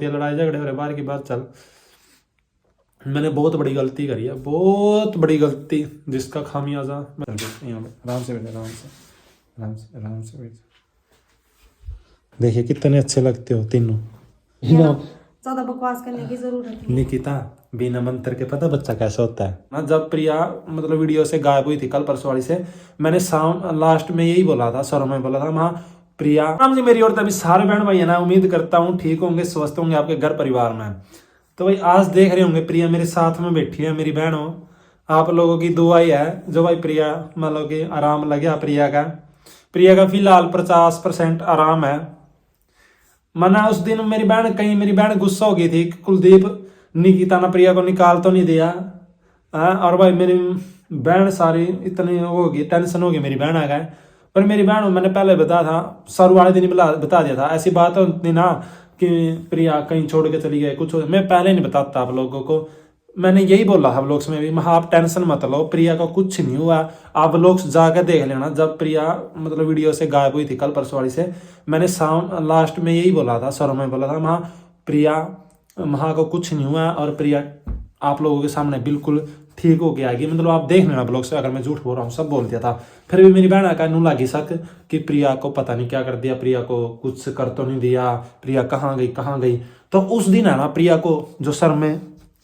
ये लड़ाई झगड़े हो रहे बाहर की बात चल। मैंने बहुत बड़ी गलती करी है, बहुत बड़ी गलती, जिसका खामियाजा यहाँ पे आराम से बैठे, आराम से आराम से आराम से बैठे। देखिए कितने अच्छे लगते हो तीनों। ज्यादा बकवास करने की जरूरत नहीं। निकिता बिना मंत्र के पता बच्चा कैसा होता है ना। जब प्रिया मतलब वीडियो से गायब हुई थी कल परसों वाली से, मैंने शाम लास्ट में यही बोला था, सर में बोला था वहाँ प्रिया राम जी मेरी और तभी सारे बहन भाई है ना, उम्मीद करता हूँ ठीक होंगे, स्वस्थ होंगे आपके घर परिवार में। तो भाई आज देख रहे होंगे प्रिया मेरे साथ में बैठी है। मेरी बहनों आप लोगों की दुआ ही है जो भाई प्रिया मतलब कि आराम लगे प्रिया का फिलहाल 50% आराम है। मना उस दिन मेरी बहन गुस्सा हो गई थी, कुलदीप निकिता ने प्रिया को निकाल तो नहीं दिया। और भाई मेरी बहन सारी इतनी होगी, टेंशन होगी मेरी बहन आ गए। पर मेरी बहन मैंने पहले बताया था, सर वाले दिन बता दिया था, ऐसी बात होती ना कि प्रिया कहीं छोड़ के चली गई कुछ, मैं पहले नहीं बताता आप लोगों को। मैंने यही बोला हम लोग में भी, आप टेंशन मत लो, प्रिया का कुछ नहीं हुआ। आप लोग जाकर देख लेना, जब प्रिया मतलब वीडियो से गायब हुई थी कल परसों वाली से, मैंने शाम लास्ट में यही बोला था, सर में बोला था प्रिया को कुछ नहीं हुआ और प्रिया आप लोगों के सामने बिल्कुल ठीक हो के आएगी। मतलब आप देख लेना ब्लॉग से, अगर मैं झूठ बोल रहा हूँ, सब बोल दिया था। फिर भी मेरी बहन का नू लगी शक कि प्रिया को पता नहीं क्या कर दिया, प्रिया को कुछ कर तो नहीं दिया, प्रिया कहाँ गई। तो उस दिन है ना प्रिया को जो सर में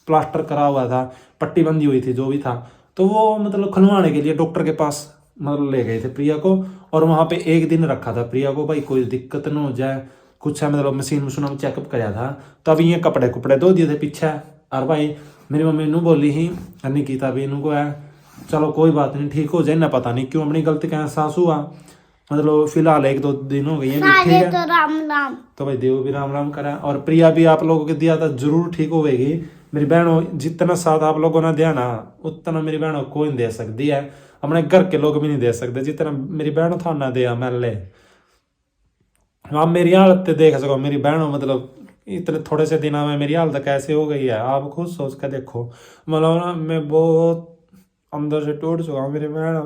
प्लास्टर करा हुआ था, पट्टी बंधी हुई थी, जो भी था, तो वो मतलब खुलवाने के लिए डॉक्टर के पास मतलब ले गए थे प्रिया को। और वहाँ पे एक दिन रखा था प्रिया को, भाई कोई दिक्कत न हो जाए कुछ है, मतलब मशीन में चेकअप कराया था। तब ये कपड़े कुपड़े धो दिए थे पीछे। और भाई मेरी मम्मी नू बोली ही निकिता भी इनू को है चलो कोई बात नहीं ठीक हो जाए ना, पता नहीं क्यों अपनी गलती का एहसास हुआ। मतलब फिलहाल 1-2 दिन हो गए हैं ठीक है, तो राम राम। तो भाई देव भी राम राम करा। और प्रिया भी आप लोगों के दिया था जरूर ठीक होगी। मेरी बहनों जितना साथ आप लोगों ने दिया ना, उतना मेरी बहनों कोई नहीं दे सकती है, अपने घर के लोग भी नहीं दे सकते जितना मेरी बहनों था ना दिया मैंने। आप मेरी हालत देख सको, मेरी बहनों मतलब इतने थोड़े से दिनों में मेरी हालत कैसे हो गई है, आप खुद सोच कर देखो। मतलब ना मैं बहुत अंदर से टूट चुका हूँ, मेरी बहन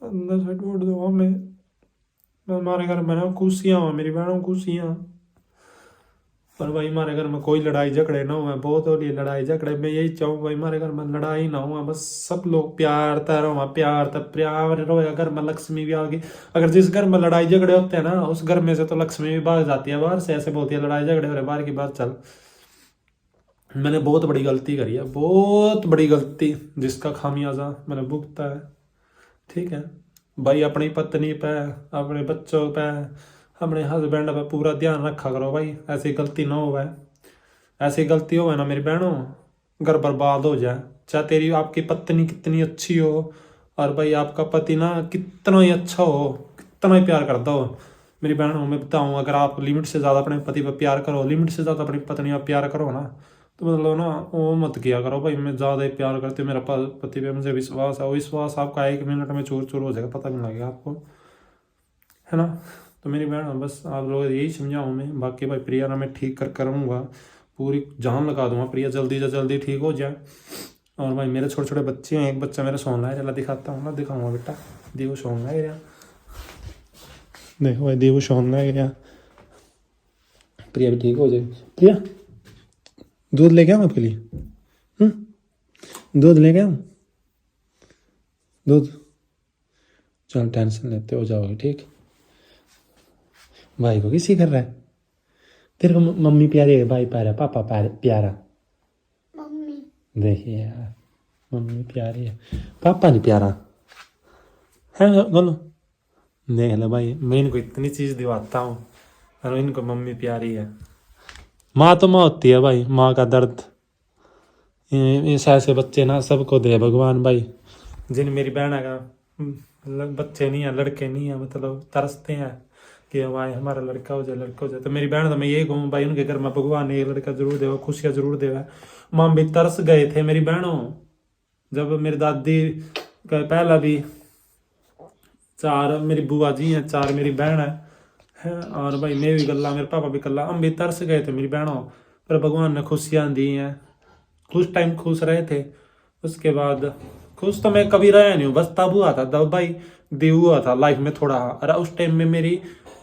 अंदर से टूट चुका हूँ मैं। हमारे घर में ना खुशियाँ हो, मेरी बहनों खुशियाँ। पर भाई हमारे घर में कोई लड़ाई झगड़े ना हुए, बहुत हो रही लड़ाई झगड़े। मैं यही चाहूँ भाई हमारे घर में लड़ाई ना हुआ, बस सब लोग प्यार रहो, प्यार रहो, घर में लक्ष्मी भी आ गई। अगर जिस घर में लड़ाई झगड़े होते हैं ना, उस घर में से तो लक्ष्मी भी भाग जाती है बाहर से, ऐसे बोलती है लड़ाई झगड़े हो रहे बाहर की बात चल। मैंने बहुत बड़ी गलती करी है, बहुत बड़ी गलती, जिसका खामियाजा मैंने भुगता है। ठीक है भाई, अपनी पत्नी पे, अपने बच्चों पे, अपने हस्बैंड पे पूरा ध्यान रखा करो भाई, ऐसी गलती ना हो। ऐसी गलती हो ना मेरी बहनों, घर बर्बाद हो जाए। चाहे तेरी आपकी पत्नी कितनी अच्छी हो, और भाई आपका पति ना कितना ही अच्छा हो, कितना ही प्यार करता हो, मेरी बहनों मैं बताऊँ, अगर आप लिमिट से ज़्यादा अपने पति पर प्यार करो, लिमिट से ज़्यादा अपनी पत्नी पर प्यार करो ना, तो मतलब ना वो मत किया करो भाई मैं ज़्यादा ही प्यार करती हूँ, मेरा पति पे मुझे विश्वास है, वो विश्वास आपका 1 मिनट में चूर चूर हो जाएगा, पता नहीं लगेगा आपको, है ना। तो मेरी बहन बस आप लोग यही समझाऊँ मैं, बाकी भाई प्रिया ना मैं ठीक करूँगा, पूरी जान लगा दूंगा प्रिया जल्दी से जल्दी ठीक हो जाए। और भाई मेरे छोटे छोटे बच्चे हैं, एक बच्चा मेरा सोन है, चला दिखाता हूँ ना, दिखाऊंगा बेटा, देव सोन है गया, देखो भाई देव सोन है गया, प्रिया भी ठीक हो जाए। प्रिया दूध लेके आऊँ आपके लिए, दूध लेके आऊँ, दूध, चल टेंशन लेते हो जाओगे ठीक। भाई को किसी कर रहा है, तेरे को मम्मी प्यारी है, भाई प्यारा, पापा प्यारा, मम्मी देखिए यार मम्मी प्यारी है, पापा नहीं प्यारा है, बोलो देख लो भाई, मैं इनको इतनी चीज़ दिवाता हूँ और इनको मम्मी प्यारी है। माँ तो माँ होती है भाई, माँ का दर्द इस ऐसे बच्चे ना सबको दे भगवान भाई, जिन मेरी बहन का बच्चे नहीं है, लड़के नहीं है, मतलब तरसते हैं कि भाई हमारा लड़का हो जाए, तो मेरी बहन तो मैं यही कहूँ भाई उनके घर में भगवान एक लड़का जरूर देगा, खुशियाँ जरूर देगा। माँ भी तरस गए थे मेरी बहनों, जब मेरी दादी का पहला भी 4 मेरी बुआ जी हैं, 4 मेरी बहन है, और भाई मैं भी गल्ला, मेरे पापा भी गल्ला, हम भी तरस गए थे मेरी बहनों, पर भगवान ने खुशियाँ दी हैं, कुछ टाइम खुश रहे थे, उसके बाद खुश तो मैं कभी रहा नहीं हूँ, बस तब हुआ था तब भाई देव हुआ था लाइफ में थोड़ा, अरे उस टाइम में मेरी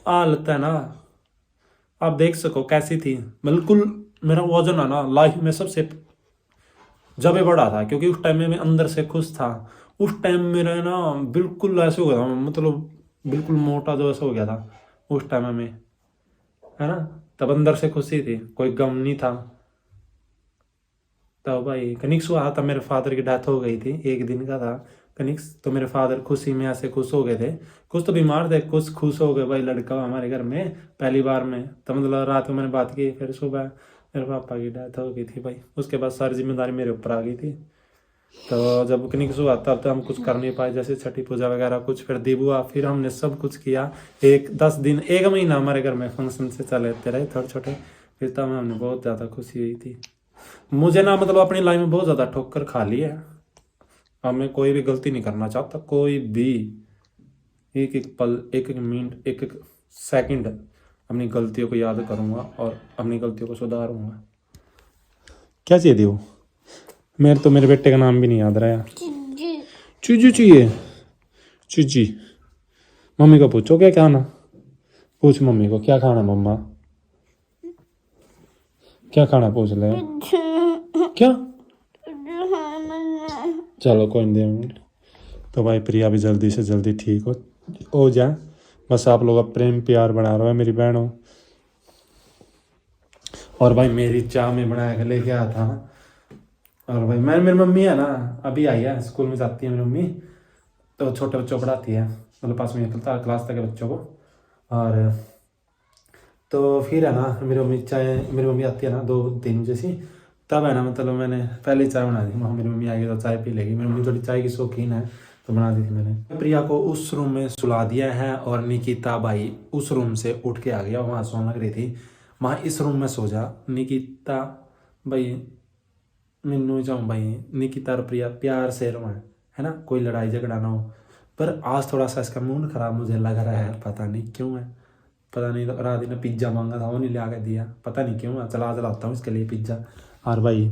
हालत है ना, आप देख सको कैसी थी। बिल्कुल मेरा वजन है ना लाइफ में सबसे जब ये बड़ा था, क्योंकि उस टाइम में मैं अंदर से खुश था। उस टाइम मेरा ना बिल्कुल ऐसे हो गया था, मतलब बिल्कुल मोटा जो ऐसा हो गया था उस टाइम में, है ना। तब अंदर से खुशी थी, कोई गम नहीं था। तो भाई कनिक्स हुआ था, मेरे फादर की डेथ हो गई थी, एक दिन का था कनिक्स। तो मेरे फादर खुशी में ऐसे खुश हो गए थे, कुछ तो बीमार थे, कुछ खुश हो गए भाई लड़का हुआ हमारे घर में पहली बार में। तो मतलब रात को मैंने बात की, फिर सुबह मेरे पापा की डेथ हो गई थी भाई। उसके बाद सारी जिम्मेदारी मेरे ऊपर आ गई थी। तो जब कनिक्स हुआ तब तो हम कुछ कर नहीं पाए, जैसे छठी पूजा वगैरह कुछ, फिर दीप हुआ, फिर हमने सब कुछ किया। 10 दिन 1 महीना हमारे घर में फंक्शन से चलते रहे छोटे छोटे। फिर तब हमने बहुत ज़्यादा खुशी हुई थी। मुझे ना मतलब अपनी लाइफ में बहुत ज़्यादा ठोकर खा ली है। अब मैं कोई भी गलती नहीं करना चाहता, कोई भी। एक एक पल, एक एक मिनट, एक एक सेकंड अपनी गलतियों को याद करूँगा और अपनी गलतियों को सुधारूंगा। क्या चाहिए वो? मेरे तो मेरे बेटे का नाम भी नहीं याद रहा। चूजू चाहिए, चूजी। मम्मी को पूछो क्या खाना, पूछ मम्मी को क्या खाना, मम्मा क्या खाना पूछ ले। क्या? चलो कोई नहीं देंगे। तो भाई प्रिया भी जल्दी से जल्दी ठीक हो जाए। बस आप लोग अब प्रेम प्यार बना रहे हो मेरी बहनों। और भाई मेरी चाय में बना के लेके आया था। और भाई मेरी मम्मी है ना, अभी आई है, स्कूल में जाती है मेरी मम्मी। तो छोटे बच्चों को पढ़ाती है, मतलब 5वीं क्लास तक के बच्चों को। और तो फिर है ना मेरी मम्मी आती है ना 2-3 जैसी, तब है ना मतलब मैंने पहले चाय बना दी। मेरी मम्मी आएगी तो चाय पी लेगी, मेरी मम्मी थोड़ी चाय की शौकीन है, तो बना दी थी मैंने। प्रिया को उस रूम में सुला दिया है और निकिता भाई उस रूम से उठ के आ गया, वहाँ सोने लग रही थी। वहाँ इस रूम में सो जा निकिता भाई, मैनू चाहूँ भाई निकिता और प्रिया प्यार से रहो, है ना, कोई लड़ाई झगड़ा ना हो। पर आज थोड़ा सा इसका मूड खराब मुझे लग रहा है, पता नहीं क्यों है। पता नहीं, रात ने पिज्ज़ा मांगा था, वो नहीं ला के दिया, पता नहीं क्यों। चला चलाता हूँ इसके लिए पिज्ज़ा। और भाई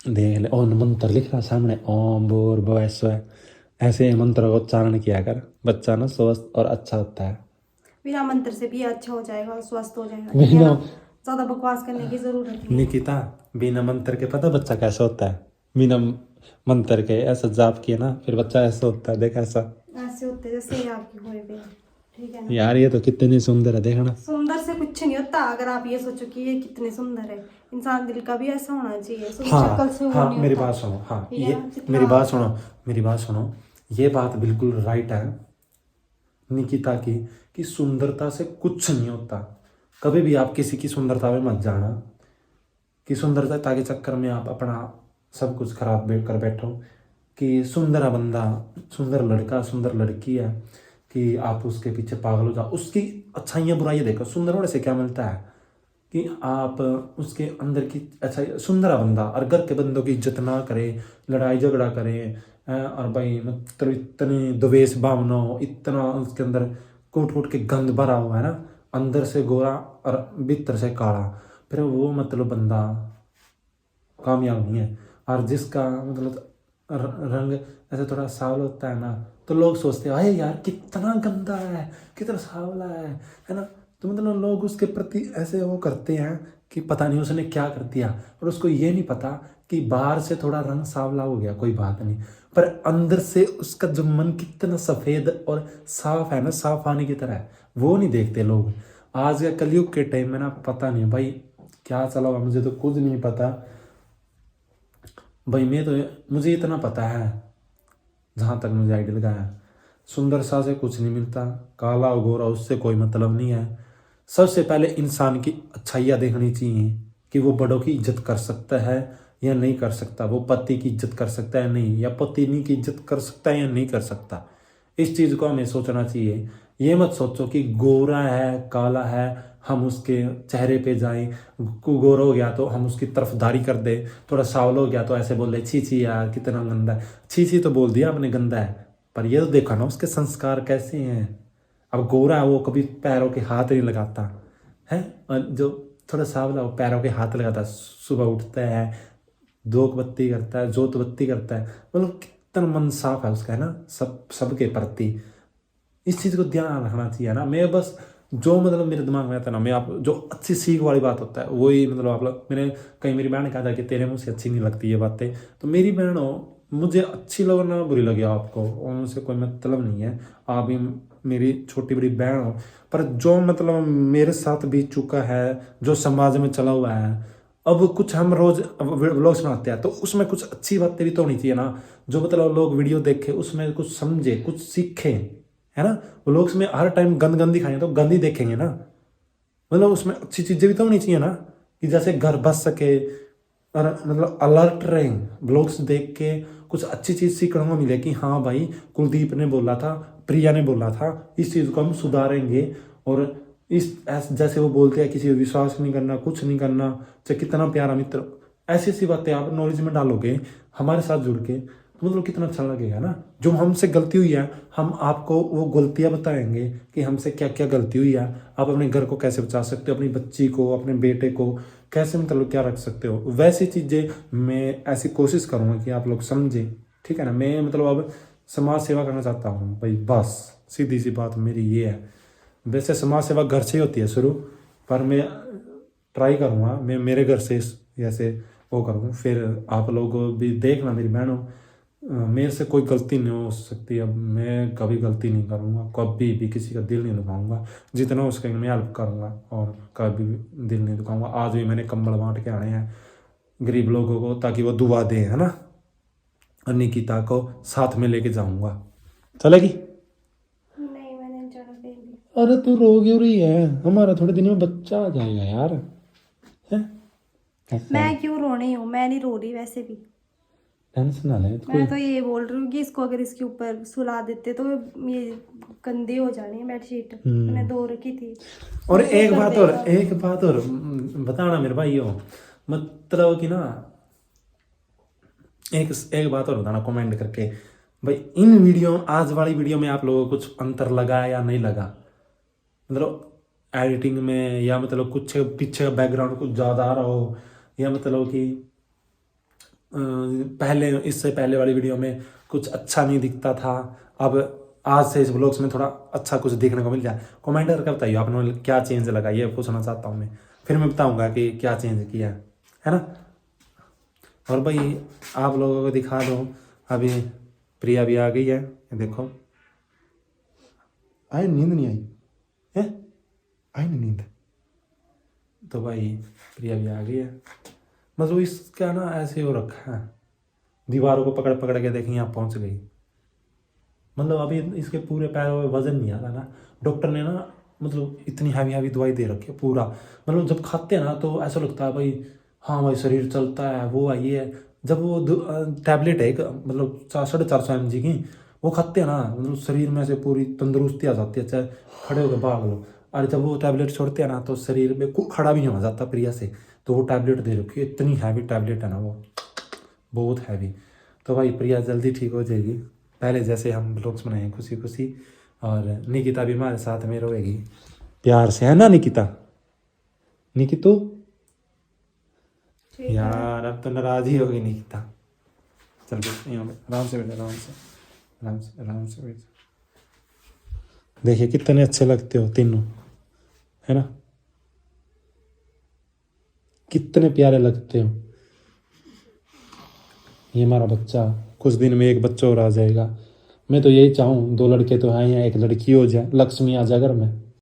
देख ले, ओम मंत्र लिख रहा सामने, ओम भूर्भुवः स्वः। ऐसे मंत्र का उच्चारण किया कर, बच्चा ना स्वस्थ और अच्छा होता है। बिना मंत्र से भी अच्छा हो जाएगा और स्वस्थ हो जाएगा, ठीक है ना? ज्यादा बकवास करने की जरूरत नहीं। निकिता बिना मंत्र के पता बच्चा कैसा होता है? बिना मंत्र के ऐसा जाप किया ना, फिर बच्चा ऐसा होता है, देख ऐसा ऐसे होते जैसे आपकी हुए पे, ठीक है ना? यार ये तो कितनी सुंदर है, देखना। सुंदर से कुछ नहीं होता, अगर आप ये सोचो कि ये कितने सुंदर है। इंसान दिल का भी ऐसा होना चाहिए, शक्ल से वो हाँ नहीं मेरी होता। बात सुनो, हाँ ठीक है ये ना? जितना मेरी बात सुनो, ये बात बिल्कुल राइट है निकिता की, कि सुंदरता से कुछ नहीं होता। कभी भी आप किसी की सुंदरता में मत जाना, कि सुंदरता के चक्कर में आप अपना सब कुछ खराब कर बैठो। कि सुंदर बंदा, सुंदर लड़का, सुंदर लड़की है, कि आप उसके पीछे पागल हो जाओ। उसकी अच्छाइयाँ बुराइयाँ देखो। सुंदर होने से क्या मिलता है कि आप उसके अंदर की अच्छा, सुंदर बंदा और घर के बंदों की इज्जत ना करे, लड़ाई झगड़ा करे, और भाई मतलब इतनी द्वेष भावना हो, इतना उसके अंदर कूट कूट के गंद भरा हुआ है ना, अंदर से गोरा और भीतर से काला, फिर वो मतलब बंदा कामयाब नहीं है। और जिसका मतलब रंग ऐसे थोड़ा सावला होता है ना, तो लोग सोचते हैं अरे यार कितना गंदा है, कितना सावला है ना। तो मतलब लोग उसके प्रति ऐसे वो करते हैं कि पता नहीं उसने क्या कर दिया, और उसको ये नहीं पता कि बाहर से थोड़ा रंग सावला हो गया कोई बात नहीं, पर अंदर से उसका जो मन कितना सफ़ेद और साफ है ना, साफ पानी की तरह है, वो नहीं देखते लोग। आज के कलयुग के टाइम में ना पता नहीं भाई क्या चला हुआ, मुझे तो कुछ नहीं पता भाई। मुझे इतना पता है, जहाँ तक मुझे आइडिया लगा है, सुंदर सा से कुछ नहीं मिलता, काला और गोरा उससे कोई मतलब नहीं है। सबसे पहले इंसान की अच्छाइयाँ देखनी चाहिए, कि वो बड़ों की इज्जत कर सकता है या नहीं कर सकता, वो पति की इज्जत कर सकता है नहीं, या पत्नी की इज्जत कर सकता है या नहीं कर सकता। इस चीज़ को हमें सोचना चाहिए। ये मत सोचो कि गोरा है काला है हम उसके चेहरे पे जाएं, गोरा हो गया तो हम उसकी तरफदारी कर दे, थोड़ा सावला हो गया तो ऐसे बोल दे छी छी यार कितना गंदा है। छी छी तो बोल दिया आपने गंदा है, पर ये तो देखा ना उसके संस्कार कैसे हैं। अब गोरा है वो कभी पैरों के हाथ नहीं लगाता है, और जो थोड़ा सावला वो पैरों के हाथ लगाता है, सुबह उठता है, धूप बत्ती करता है, जोत बत्ती करता है, मतलब कितना मन साफ है उसका, है ना, सबके प्रति। इस चीज़ को ध्यान रखना चाहिए ना। मैं बस जो मतलब मेरे दिमाग में आता है ना, मैं आप जो अच्छी सीख वाली बात होता है वही मतलब आप लोग, मैंने कहीं मेरी बहन ने कहा था कि तेरे मुंह से अच्छी नहीं लगती ये बातें, तो मेरी बहन हो, मुझे अच्छी लगे ना बुरी लगे आपको, और मुझसे कोई मतलब नहीं है, आप भी मेरी छोटी बड़ी बहन हो, पर जो मतलब मेरे साथ बीत चुका है, जो समाज में चला हुआ है, अब कुछ हम रोज व्लॉग्स बनाते हैं तो उसमें कुछ अच्छी बातें भी तो होनी चाहिए ना, जो मतलब लोग वीडियो देखे उसमें कुछ समझे कुछ सीखे, है ना। वो लोग उसमें हर टाइम गंद गंद दिखाएंगे तो गंद ही देखेंगे ना, मतलब उसमें अच्छी चीजें भी तो होनी चाहिए ना, कि जैसे घर बस सके और मतलब अलर्ट रहें, ब्लॉग्स देख के कुछ अच्छी चीज सीखने को मिले कि हाँ भाई कुलदीप ने बोला था, प्रिया ने बोला था, इस चीज को हम सुधारेंगे, और जैसे वो बोलते हैं किसी पर विश्वास नहीं करना, कुछ नहीं करना, चाहे कितना प्यारा मित्र, ऐसी ऐसी बातें आप नॉलेज में डालोगे हमारे साथ जुड़ के, तो मतलब कितना अच्छा लगेगा ना। जो हमसे गलती हुई है हम आपको वो गलतियां बताएंगे कि हमसे क्या क्या गलती हुई है, आप अपने घर को कैसे बचा सकते हो, अपनी बच्ची को, अपने बेटे को कैसे मतलब क्या रख सकते हो, वैसी चीज़ें मैं ऐसी कोशिश करूँगा कि आप लोग समझें, ठीक है ना। मैं मतलब अब समाज सेवा करना चाहता हूँ भाई, बस सीधी सी बात मेरी ये है। वैसे समाज सेवा घर से ही होती है शुरू, पर मैं ट्राई करूँगा, मैं मेरे घर से जैसे वो करूँ, फिर आप लोग भी देखना मेरी बहनों, मेरे से कोई गलती नहीं हो सकती, अब मैं कभी गलती नहीं करूँगा, कभी भी किसी का दिल नहीं दुखाऊंगा, जितना हो सकेगा मैं हेल्प करूँगा, और कभी भी दिल नहीं दुखाऊंगा। आज भी मैंने कंबल बांट के आने हैं गरीब लोगों को ताकि वो दुआ दें, है ना, और निकिता को साथ में लेके जाऊंगा, चलेगी? नहीं मैंने जाना बेबी। अरे तू रो क्यों रही है, हमारा थोड़े दिन में बच्चा आ जाएगा यार, है? मैं क्यों रोनी हूँ, मैं नहीं रो रही वैसे भी, टेंशन ना ले मैं तो ये बोल रही हूँ कि इसको अगर इसके ऊपर सुला देते तो ये गंदी हो जानी है बेडशीट, मैंने धो रखी थी। और वो कर देगा। एक बात और बताना मेरे भाइयों, मतलब कि ना एक बात और बताना कमेंट करके भाई, इन वीडियो आज वाली वीडियो में आप लोगों को कुछ अंतर लगा या नहीं लगा, मतलब एडिटिंग में, या मतलब कुछ पीछे का बैकग्राउंड कुछ ज़्यादा आ रहा हो, या मतलब कि पहले इससे पहले वाली वीडियो में कुछ अच्छा नहीं दिखता था, अब आज से इस ब्लॉग्स में थोड़ा अच्छा कुछ देखने को मिल जाए, कमेंट करके बताइए आपने क्या चेंज लगा, ये पूछना चाहता हूँ मैं, फिर मैं बताऊंगा कि क्या चेंज किया है ना। और भाई आप लोगों को दिखा दो, अभी प्रिया भी आ गई है, ये देखो, आई नींद नहीं आई है, आई नहीं नींद, तो भाई प्रिया भी आ गई है, मतलब इसका ना ऐसे हो रखा है, दीवारों को पकड़ पकड़ के देखी यहाँ पहुंच गई, मतलब अभी इसके पूरे पैरों में वजन नहीं आ रहा ना, डॉक्टर ने ना मतलब इतनी हैवी हैवी दवाई दे रखी है पूरा, मतलब जब खाते हैं ना तो ऐसा लगता है भाई हाँ भाई शरीर चलता है, वो है ये है, जब वो टैबलेट है एक मतलब 450 mg की, वो खाते हैं ना मतलब शरीर में से पूरी तंदुरुस्ती आ जाती है, चाहे खड़े होकर भाग लो, और जब वो टैबलेट छोड़ते हैं ना तो शरीर में खड़ा भी नहीं हो जाता प्रिया से, तो वो टैबलेट दे रखी है, इतनी हैवी टैबलेट है ना वो, बहुत हैवी। तो भाई प्रिया जल्दी ठीक हो जाएगी, पहले जैसे हम ब्लॉग्स बनाए खुशी खुशी, और निकिता भी हमारे साथ में रहेगी प्यार से, है ना निकिता? निकितू ठीक है। यार अब तो नाराज ही हो गई निकिता, चल बैठ यहाँ पे, आराम से बैठ, आराम से आराम से आराम से बैठ, देखिए कितने अच्छे लगते हो तीनों, है ना, कितने प्यारे लगते हो। ये हमारा बच्चा कुछ दिन में एक बच्चा और आ जाएगा, मैं तो यही चाहूँ, 2 लड़के तो हैं या 1 लड़की हो जाए, लक्ष्मी आ जाए घर में।